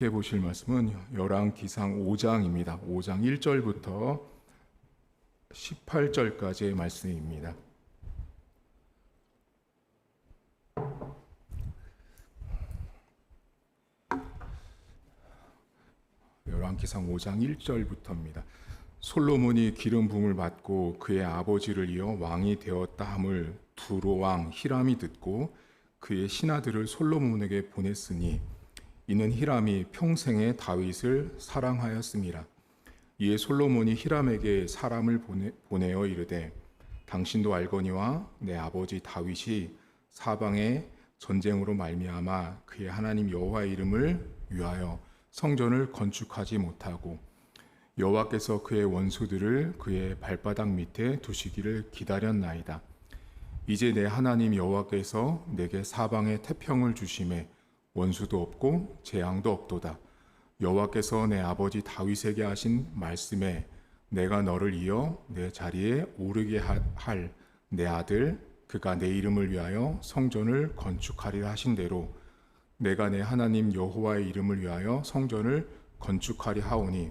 함께 보실 말씀은 열왕기상 5장입니다. 5장 1절부터 18절까지의 말씀입니다. 열왕기상 5장 1절부터입니다. 솔로몬이 기름 부음을 받고 그의 아버지를 이어 왕이 되었다 함을 두로 왕 히람이 듣고 그의 신하들을 솔로몬에게 보냈으니 이는 히람이 평생에 다윗을 사랑하였습니다. 이에 솔로몬이 히람에게 사람을 보내어 이르되 당신도 알거니와 내 아버지 다윗이 사방에 전쟁으로 말미암아 그의 하나님 여호와의 이름을 위하여 성전을 건축하지 못하고 여호와께서 그의 원수들을 그의 발바닥 밑에 두시기를 기다렸나이다. 이제 내 하나님 여호와께서 내게 사방에 태평을 주심에 원수도 없고 재앙도 없도다. 여호와께서 내 아버지 다윗에게 하신 말씀에 내가 너를 이어 내 자리에 오르게 할 내 아들 그가 내 이름을 위하여 성전을 건축하리라 하신 대로 내가 내 하나님 여호와의 이름을 위하여 성전을 건축하리 하오니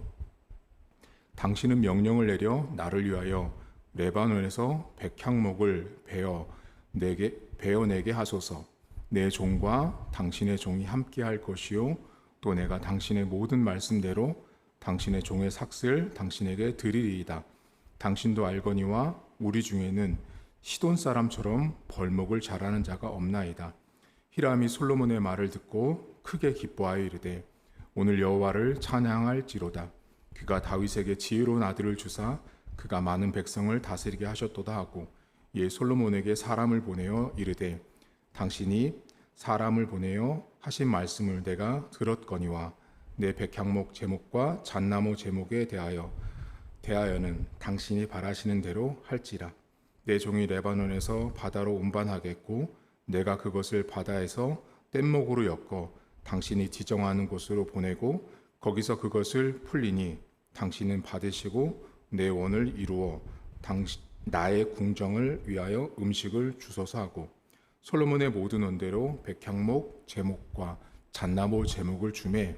당신은 명령을 내려 나를 위하여 레바논에서 백향목을 베어 내게 하소서. 내 종과 당신의 종이 함께할 것이요 또 내가 당신의 모든 말씀대로 당신의 종의 삭슬 당신에게 드리리이다. 당신도 알거니와 우리 중에는 시돈 사람처럼 벌목을 잘하는 자가 없나이다. 히람이 솔로몬의 말을 듣고 크게 기뻐하여 이르되 오늘 여호와를 찬양할지로다. 그가 다윗에게 지혜로운 아들을 주사 그가 많은 백성을 다스리게 하셨도다 하고 이에 솔로몬에게 사람을 보내어 이르되 당신이 사람을 보내어 하신 말씀을 내가 들었거니와 내 백향목 제목과 잣나무 제목에 대하여는 당신이 바라시는 대로 할지라. 내 종이 레바논에서 바다로 운반하겠고 내가 그것을 바다에서 뗏목으로 엮어 당신이 지정하는 곳으로 보내고 거기서 그것을 풀리니 당신은 받으시고 내 원을 이루어 나의 궁정을 위하여 음식을 주소서 하고 솔로몬의 모든 원대로 백향목 제목과 잣나무 제목을 주매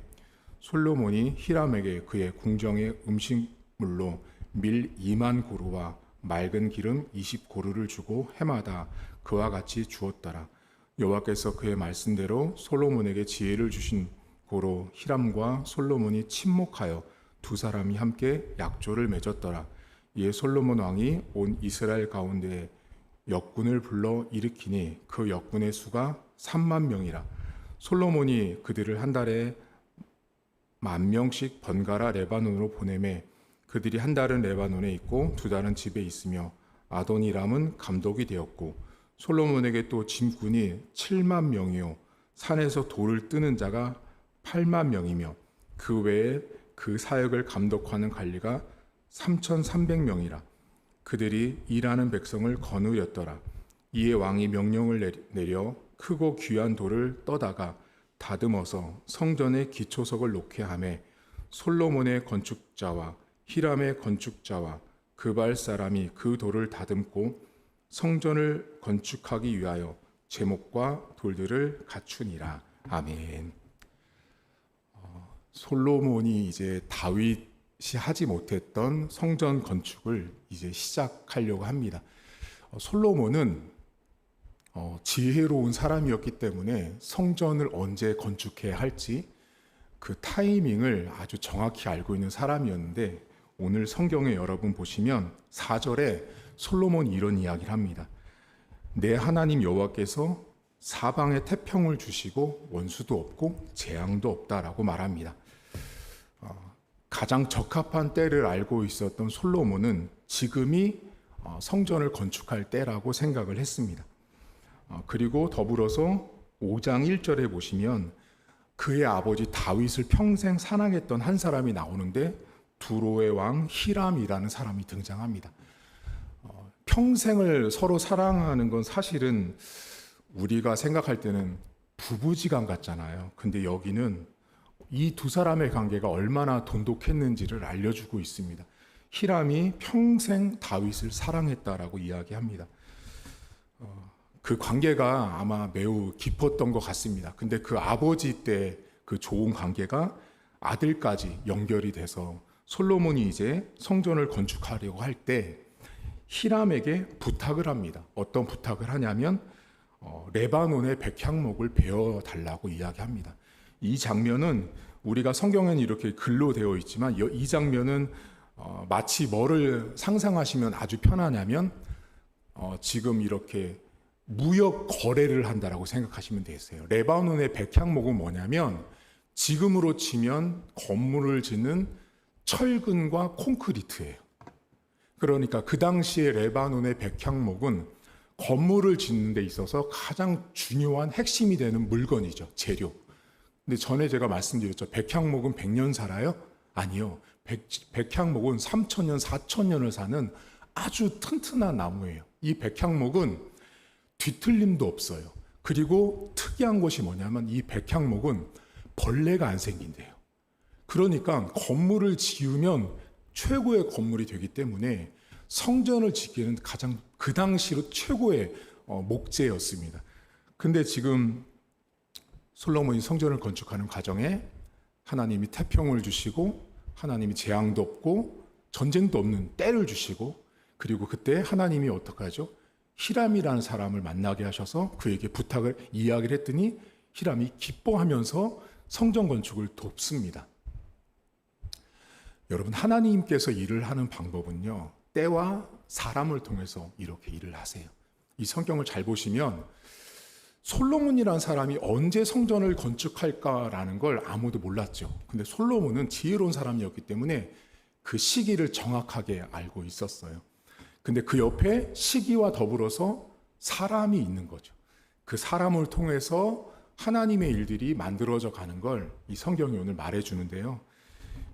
솔로몬이 히람에게 그의 궁정의 음식물로 밀 2만 고루와 맑은 기름 20고루를 주고 해마다 그와 같이 주었더라. 여호와께서 그의 말씀대로 솔로몬에게 지혜를 주신 고로 히람과 솔로몬이 친목하여 두 사람이 함께 약조를 맺었더라. 이에 솔로몬 왕이 온 이스라엘 가운데 역군을 불러 일으키니 그 역군의 수가 3만 명이라. 솔로몬이 그들을 한 달에 10,000명씩 번갈아 레바논으로 보내매 그들이 한 달은 레바논에 있고 두 달은 집에 있으며 아도니람은 감독이 되었고 솔로몬에게 또 짐꾼이 7만 명이요 산에서 돌을 뜨는 자가 8만 명이며 그 외에 그 사역을 감독하는 관리가 3,300명이라. 그들이 일하는 백성을 거느렸더라. 이에 왕이 명령을 내려 크고 귀한 돌을 떠다가 다듬어서 성전의 기초석을 놓게 하매 솔로몬의 건축자와 히람의 건축자와 그발 사람이 그 돌을 다듬고 성전을 건축하기 위하여 제목과 돌들을 갖추니라. 아멘. 솔로몬이 이제 다윗이 하지 못했던 성전 건축을 이제 시작하려고 합니다. 솔로몬은 지혜로운 사람이었기 때문에 성전을 언제 건축해야 할지 그 타이밍을 아주 정확히 알고 있는 사람이었는데 오늘 성경에 여러분 보시면 4절에 솔로몬이 이런 이야기를 합니다. 내 하나님 여호와께서 사방에 태평을 주시고 원수도 없고 재앙도 없다라고 말합니다. 가장 적합한 때를 알고 있었던 솔로몬은 지금이 성전을 건축할 때라고 생각을 했습니다. 그리고 더불어서 5장 1절에 보시면 그의 아버지 다윗을 평생 사랑했던 한 사람이 나오는데 두로의 왕 히람이라는 사람이 등장합니다. 평생을 서로 사랑하는 건 사실은 우리가 생각할 때는 부부지간 같잖아요. 근데 여기는 이 두 사람의 관계가 얼마나 돈독했는지를 알려주고 있습니다. 히람이 평생 다윗을 사랑했다라고 이야기합니다. 그 관계가 아마 매우 깊었던 것 같습니다. 근데 그 아버지 때 그 좋은 관계가 아들까지 연결이 돼서 솔로몬이 이제 성전을 건축하려고 할 때 히람에게 부탁을 합니다. 어떤 부탁을 하냐면 레바논의 백향목을 베어 달라고 이야기합니다. 이 장면은 우리가 성경에는 이렇게 글로 되어 있지만 이 장면은 마치 뭐를 상상하시면 아주 편하냐면 지금 이렇게 무역 거래를 한다라고 생각하시면 되겠어요. 레바논의 백향목은 뭐냐면 지금으로 치면 건물을 짓는 철근과 콘크리트예요. 그러니까 그 당시에 레바논의 백향목은 건물을 짓는 데 있어서 가장 중요한 핵심이 되는 물건이죠. 재료. 근데 전에 제가 말씀드렸죠. 백향목은 100년 살아요? 아니요. 백향목은 3,000년, 4,000년을 사는 아주 튼튼한 나무예요. 이 백향목은 뒤틀림도 없어요. 그리고 특이한 것이 뭐냐면 이 백향목은 벌레가 안 생긴대요. 그러니까 건물을 지으면 최고의 건물이 되기 때문에 성전을 짓기에는 가장 그 당시로 최고의 목재였습니다. 근데 지금 솔로몬이 성전을 건축하는 과정에 하나님이 태평을 주시고 하나님이 재앙도 없고 전쟁도 없는 때를 주시고 그리고 그때 하나님이 어떻게 하죠? 히람이라는 사람을 만나게 하셔서 그에게 부탁을 이야기를 했더니 히람이 기뻐하면서 성전 건축을 돕습니다. 여러분, 하나님께서 일을 하는 방법은요, 때와 사람을 통해서 이렇게 일을 하세요. 이 성경을 잘 보시면 솔로몬이라는 사람이 언제 성전을 건축할까라는 걸 아무도 몰랐죠. 근데 솔로몬은 지혜로운 사람이었기 때문에 그 시기를 정확하게 알고 있었어요. 근데 그 옆에 시기와 더불어서 사람이 있는 거죠. 그 사람을 통해서 하나님의 일들이 만들어져 가는 걸 이 성경이 오늘 말해주는데요.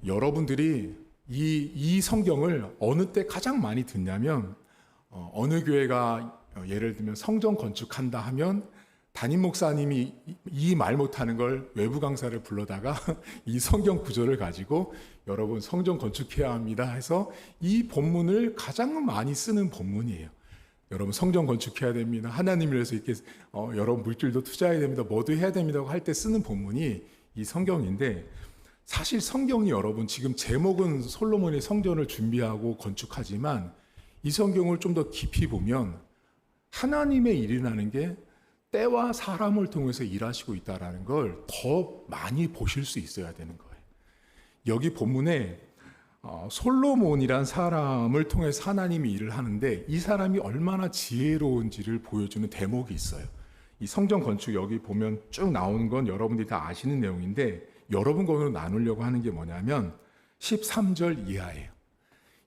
여러분들이 이 성경을 어느 때 가장 많이 듣냐면 어느 교회가 예를 들면 성전 건축한다 하면 담임 목사님이 이 말 못하는 걸 외부 강사를 불러다가 이 성경 구절을 가지고 여러분 성전 건축해야 합니다 해서 이 본문을 가장 많이 쓰는 본문이에요. 여러분 성전 건축해야 됩니다. 하나님을 위해서 이렇게 여러분 물질도 투자해야 됩니다. 뭐도 해야 됩니다 할 때 쓰는 본문이 이 성경인데 사실 성경이 여러분 지금 제목은 솔로몬이 성전을 준비하고 건축하지만 이 성경을 좀 더 깊이 보면 하나님의 일이라는 게 때와 사람을 통해서 일하시고 있다는 걸 더 많이 보실 수 있어야 되는 거예요. 여기 본문에 솔로몬이란 사람을 통해서 하나님이 일을 하는데 이 사람이 얼마나 지혜로운지를 보여주는 대목이 있어요. 이 성전 건축 여기 보면 쭉 나오는 건 여러분들이 다 아시는 내용인데 여러분 거로 나누려고 하는 게 뭐냐면 13절 이하예요.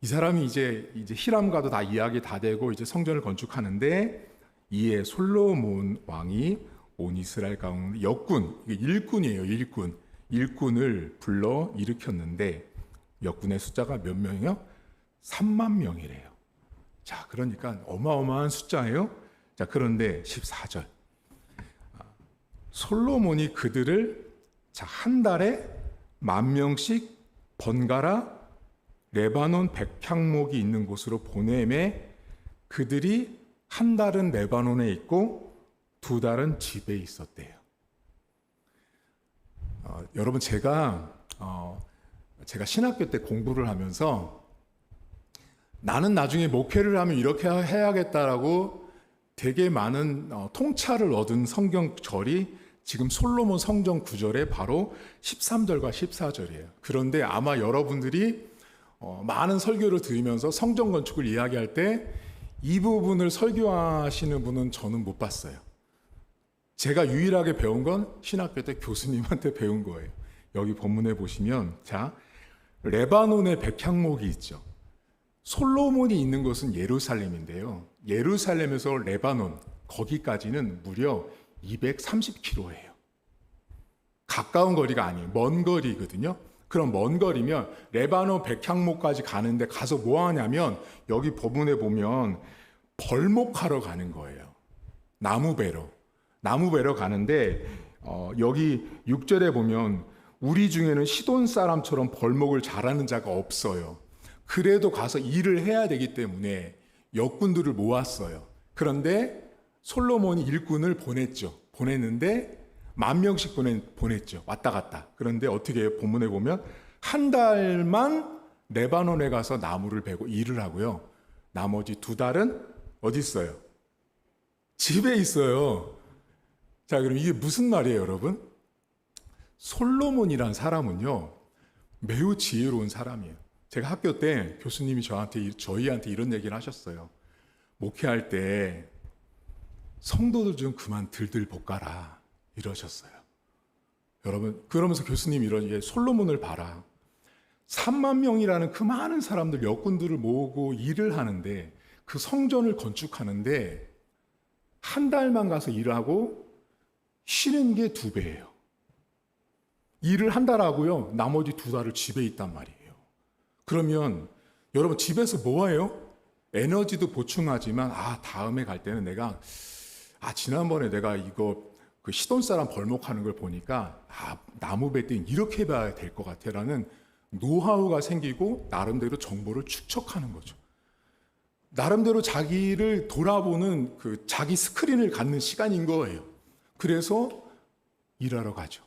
이 사람이 이제 히람과도 다 이야기 다 되고 이제 성전을 건축하는데 이에 솔로몬 왕이 온 이스라엘 가운데 역군, 일꾼이에요. 일꾼을 불러 일으켰는데 역군의 숫자가 몇 명이요? 3만 명이래요. 자, 그러니까 어마어마한 숫자예요. 자, 그런데 14절. 솔로몬이 그들을 한 달에 10,000명씩 번갈아 레바논 백향목이 있는 곳으로 보내매 그들이 한 달은 레바논에 있고 2달은 집에 있었대요. 여러분 제가 신학교 때 공부를 하면서 나는 나중에 목회를 하면 이렇게 해야겠다라고 되게 많은 통찰을 얻은 성경절이 지금 솔로몬 성전 구절에 바로 13절과 14절이에요. 그런데 아마 여러분들이 많은 설교를 들으면서 성전 건축을 이야기할 때 이 부분을 설교하시는 분은 저는 못 봤어요. 제가 유일하게 배운 건 신학교 때 교수님한테 배운 거예요. 여기 본문에 보시면 레바논의 백향목이 있죠. 솔로몬이 있는 곳은 예루살렘인데요. 예루살렘에서 레바논 거기까지는 무려 230km예요. 가까운 거리가 아니에요. 먼 거리거든요. 그럼 먼 거리면 레바논 백향목까지 가는데 가서 뭐 하냐면 여기 본문에 보면 벌목하러 가는 거예요. 나무 베러 가는데 여기 6절에 보면 우리 중에는 시돈 사람처럼 벌목을 잘하는 자가 없어요. 그래도 가서 일을 해야 되기 때문에 역군들을 모았어요. 그런데 솔로몬이 일꾼을 보냈죠. 보냈는데 10,000명씩 보냈죠. 왔다 갔다. 그런데 어떻게 해요? 본문에 보면 한 달만 레바논에 가서 나무를 베고 일을 하고요. 나머지 2달은 어디 있어요? 집에 있어요. 자, 그럼 이게 무슨 말이에요, 여러분? 솔로몬이란 사람은요, 매우 지혜로운 사람이에요. 제가 학교 때 교수님이 저희한테 이런 얘기를 하셨어요. 목회할 때 성도들 좀 그만 들들 볶아라 이러셨어요. 여러분, 그러면서 교수님이 이런 솔로몬을 봐라. 3만 명이라는 그 많은 사람들, 여군들을 모으고 일을 하는데, 그 성전을 건축하는데 한 달만 가서 일하고 쉬는 게 2배예요. 일을 한 달 하고요, 나머지 2달을 집에 있단 말이에요. 그러면 여러분, 집에서 뭐 해요? 에너지도 보충하지만 다음에 갈 때는 내가 지난번에 내가 이거 그 시돈 사람 벌목하는 걸 보니까 나무 벨 때 이렇게 해봐야 될 것 같아라는 노하우가 생기고 나름대로 정보를 축적하는 거죠. 나름대로 자기를 돌아보는 그 자기 스크린을 갖는 시간인 거예요. 그래서 일하러 가죠.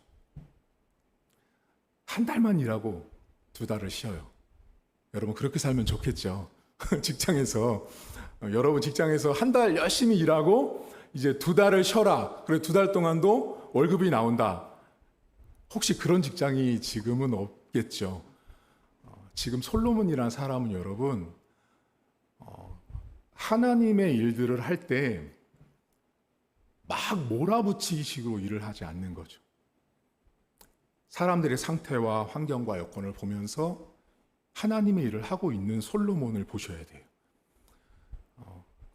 한 달만 일하고 2달을 쉬어요. 여러분, 그렇게 살면 좋겠죠. 직장에서 여러분 직장에서 한 달 열심히 일하고 이제 2달을 쉬어라. 그래 2달 동안도 월급이 나온다. 혹시 그런 직장이 지금은 없겠죠. 지금 솔로몬이라는 사람은 여러분 하나님의 일들을 할 때 막 몰아붙이기식으로 일을 하지 않는 거죠. 사람들의 상태와 환경과 여건을 보면서 하나님의 일을 하고 있는 솔로몬을 보셔야 돼요.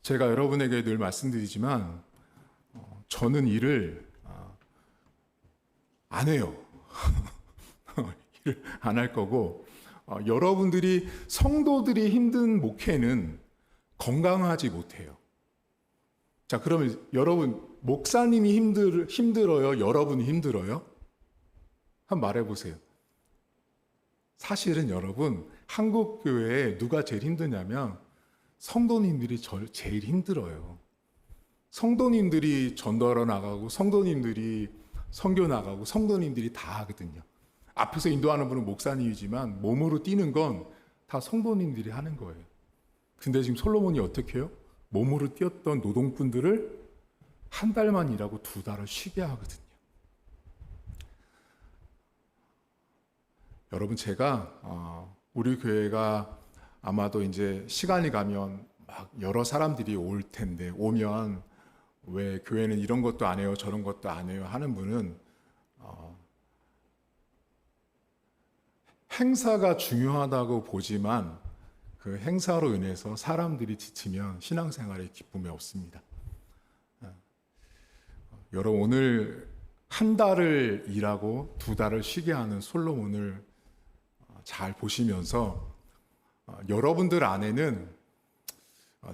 제가 여러분에게 늘 말씀드리지만 저는 일을 안 해요. 일을 안 할 거고 여러분들이 성도들이 힘든 목회는 건강하지 못해요. 자, 그러면 여러분 목사님이 힘들어요? 여러분이 힘들어요? 한번 말해보세요. 사실은 여러분 한국 교회에 누가 제일 힘드냐면 성도님들이 제일 힘들어요. 성도님들이 전도하러 나가고 성도님들이 선교 나가고 성도님들이 다 하거든요. 앞에서 인도하는 분은 목사님이지만 몸으로 뛰는 건 다 성도님들이 하는 거예요. 근데 지금 솔로몬이 어떻게 해요? 몸으로 뛰었던 노동꾼들을 한 달만 일하고 2달을 쉬게 하거든요. 여러분, 제가 우리 교회가 아마도 이제 시간이 가면 막 여러 사람들이 올 텐데, 오면 왜 교회는 이런 것도 안 해요, 저런 것도 안 해요 하는 분은 행사가 중요하다고 보지만 그 행사로 인해서 사람들이 지치면 신앙생활에 기쁨이 없습니다. 여러분, 오늘 한 달을 일하고 2달을 쉬게 하는 솔로몬을 잘 보시면서 여러분들 안에는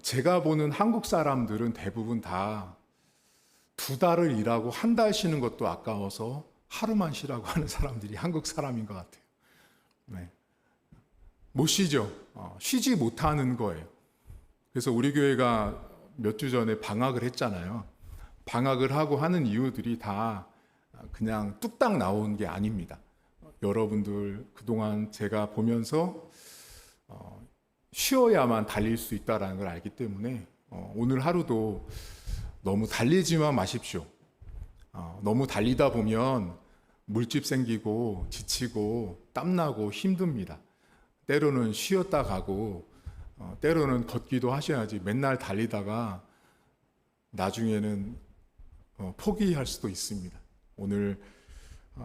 제가 보는 한국 사람들은 대부분 다 2달을 일하고 한 달 쉬는 것도 아까워서 하루만 쉬라고 하는 사람들이 한국 사람인 것 같아요. 네. 못 쉬죠. 쉬지 못하는 거예요. 그래서 우리 교회가 몇 주 전에 방학을 했잖아요. 방학을 하고 하는 이유들이 다 그냥 뚝딱 나온 게 아닙니다. 여러분들 그동안 제가 보면서 쉬어야만 달릴 수 있다는 걸 알기 때문에 오늘 하루도 너무 달리지만 마십시오. 너무 달리다 보면 물집 생기고 지치고 땀나고 힘듭니다. 때로는 쉬었다 가고 때로는 걷기도 하셔야지 맨날 달리다가 나중에는 포기할 수도 있습니다. 오늘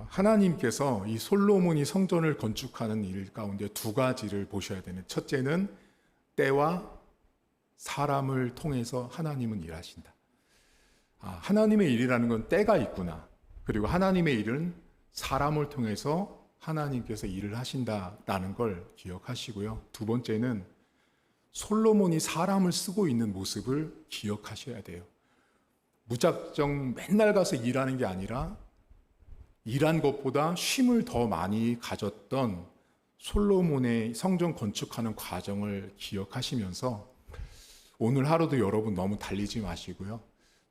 하나님께서 이 솔로몬이 성전을 건축하는 일 가운데 2가지를 보셔야 되는, 첫째는 때와 사람을 통해서 하나님은 일하신다. 하나님의 일이라는 건 때가 있구나. 그리고 하나님의 일은 사람을 통해서 하나님께서 일을 하신다라는 걸 기억하시고요. 2번째는 솔로몬이 사람을 쓰고 있는 모습을 기억하셔야 돼요. 무작정 맨날 가서 일하는 게 아니라 일한 것보다 쉼을 더 많이 가졌던 솔로몬의 성전 건축하는 과정을 기억하시면서 오늘 하루도 여러분 너무 달리지 마시고요.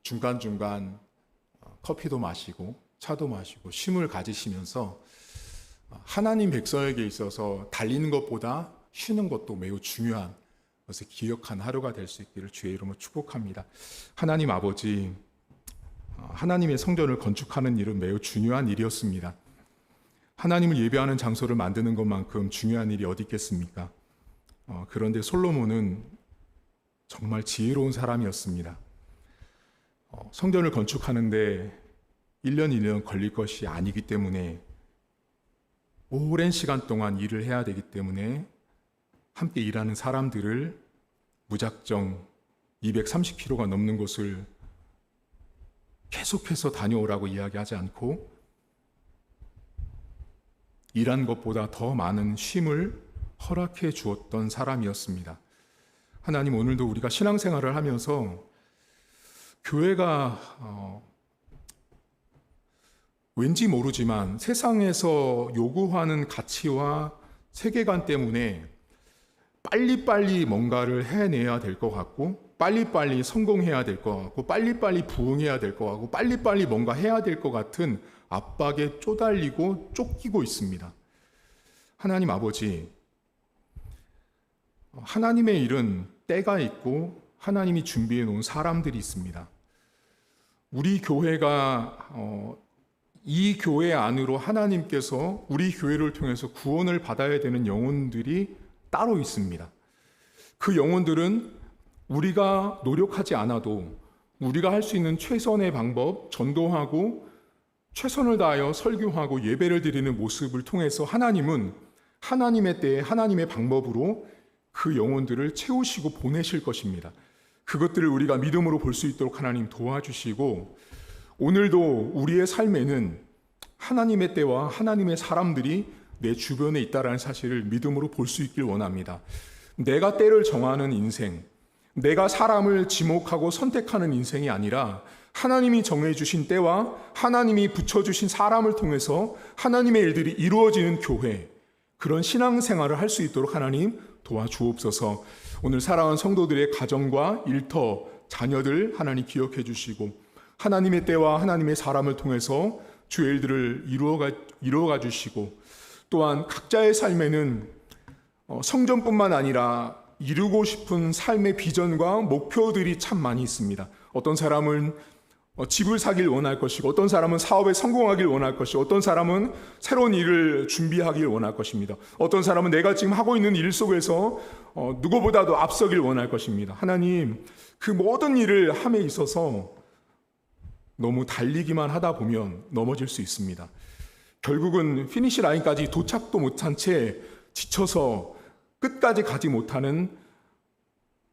중간중간 커피도 마시고 차도 마시고 쉼을 가지시면서 하나님 백성에게 있어서 달리는 것보다 쉬는 것도 매우 중요한 것을 기억한 하루가 될 수 있기를 주의 이름으로 축복합니다. 하나님 아버지, 하나님의 성전을 건축하는 일은 매우 중요한 일이었습니다. 하나님을 예배하는 장소를 만드는 것만큼 중요한 일이 어디 있겠습니까? 그런데 솔로몬은 정말 지혜로운 사람이었습니다. 성전을 건축하는데 1년 1년 걸릴 것이 아니기 때문에 오랜 시간 동안 일을 해야 되기 때문에 함께 일하는 사람들을 무작정 230km가 넘는 곳을 계속해서 다녀오라고 이야기하지 않고 일한 것보다 더 많은 쉼을 허락해 주었던 사람이었습니다. 하나님, 오늘도 우리가 신앙생활을 하면서 교회가 왠지 모르지만 세상에서 요구하는 가치와 세계관 때문에 빨리빨리 뭔가를 해내야 될 것 같고, 빨리빨리 성공해야 될 것 같고, 빨리빨리 부흥해야 될 것 같고, 빨리빨리 뭔가 해야 될 것 같은 압박에 쪼달리고 쫓기고 있습니다. 하나님 아버지, 하나님의 일은 때가 있고 하나님이 준비해 놓은 사람들이 있습니다. 우리 교회가 이 교회 안으로 하나님께서 우리 교회를 통해서 구원을 받아야 되는 영혼들이 따로 있습니다. 그 영혼들은 우리가 노력하지 않아도 우리가 할 수 있는 최선의 방법, 전도하고 최선을 다하여 설교하고 예배를 드리는 모습을 통해서 하나님은 하나님의 때에 하나님의 방법으로 그 영혼들을 채우시고 보내실 것입니다. 그것들을 우리가 믿음으로 볼 수 있도록 하나님 도와주시고, 오늘도 우리의 삶에는 하나님의 때와 하나님의 사람들이 내 주변에 있다는 사실을 믿음으로 볼 수 있길 원합니다. 내가 때를 정하는 인생, 내가 사람을 지목하고 선택하는 인생이 아니라 하나님이 정해주신 때와 하나님이 붙여주신 사람을 통해서 하나님의 일들이 이루어지는 교회, 그런 신앙생활을 할 수 있도록 하나님 도와주옵소서. 오늘 사랑하는 성도들의 가정과 일터, 자녀들 하나님 기억해 주시고, 하나님의 때와 하나님의 사람을 통해서 주의 일들을 이루어가 주시고, 또한 각자의 삶에는 성전뿐만 아니라 이루고 싶은 삶의 비전과 목표들이 참 많이 있습니다. 어떤 사람은 집을 사길 원할 것이고, 어떤 사람은 사업에 성공하길 원할 것이고, 어떤 사람은 새로운 일을 준비하길 원할 것입니다. 어떤 사람은 내가 지금 하고 있는 일 속에서 누구보다도 앞서길 원할 것입니다. 하나님, 그 모든 일을 함에 있어서 너무 달리기만 하다 보면 넘어질 수 있습니다. 결국은 피니시 라인까지 도착도 못한 채 지쳐서 끝까지 가지 못하는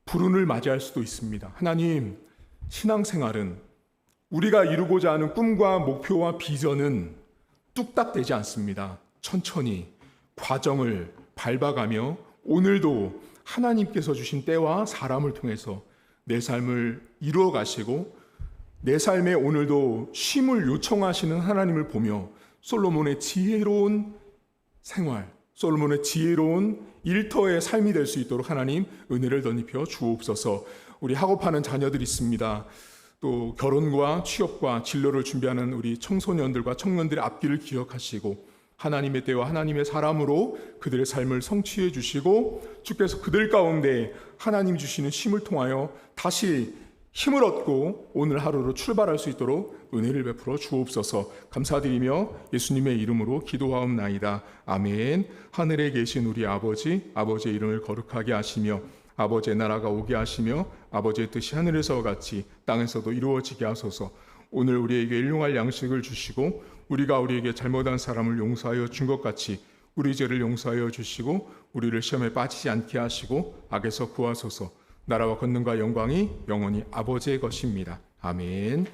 불운을 맞이할 수도 있습니다. 하나님, 신앙생활은 우리가 이루고자 하는 꿈과 목표와 비전은 뚝딱되지 않습니다. 천천히 과정을 밟아가며 오늘도 하나님께서 주신 때와 사람을 통해서 내 삶을 이루어 가시고, 내 삶에 오늘도 쉼을 요청하시는 하나님을 보며 솔로몬의 지혜로운 생활, 솔로몬의 지혜로운 일터의 삶이 될 수 있도록 하나님 은혜를 덧입혀 주옵소서. 우리 학업하는 자녀들이 있습니다. 또 결혼과 취업과 진로를 준비하는 우리 청소년들과 청년들의 앞길을 기억하시고, 하나님의 때와 하나님의 사람으로 그들의 삶을 성취해 주시고, 주께서 그들 가운데 하나님 주시는 쉼을 통하여 다시 힘을 얻고 오늘 하루로 출발할 수 있도록 은혜를 베풀어 주옵소서. 감사드리며 예수님의 이름으로 기도하옵나이다. 아멘. 하늘에 계신 우리 아버지, 아버지의 이름을 거룩하게 하시며 아버지의 나라가 오게 하시며 아버지의 뜻이 하늘에서 같이 땅에서도 이루어지게 하소서. 오늘 우리에게 일용할 양식을 주시고, 우리가 우리에게 잘못한 사람을 용서하여 준 것 같이 우리 죄를 용서하여 주시고, 우리를 시험에 빠지지 않게 하시고 악에서 구하소서. 나라와 권능과 영광이 영원히 아버지의 것입니다. 아멘.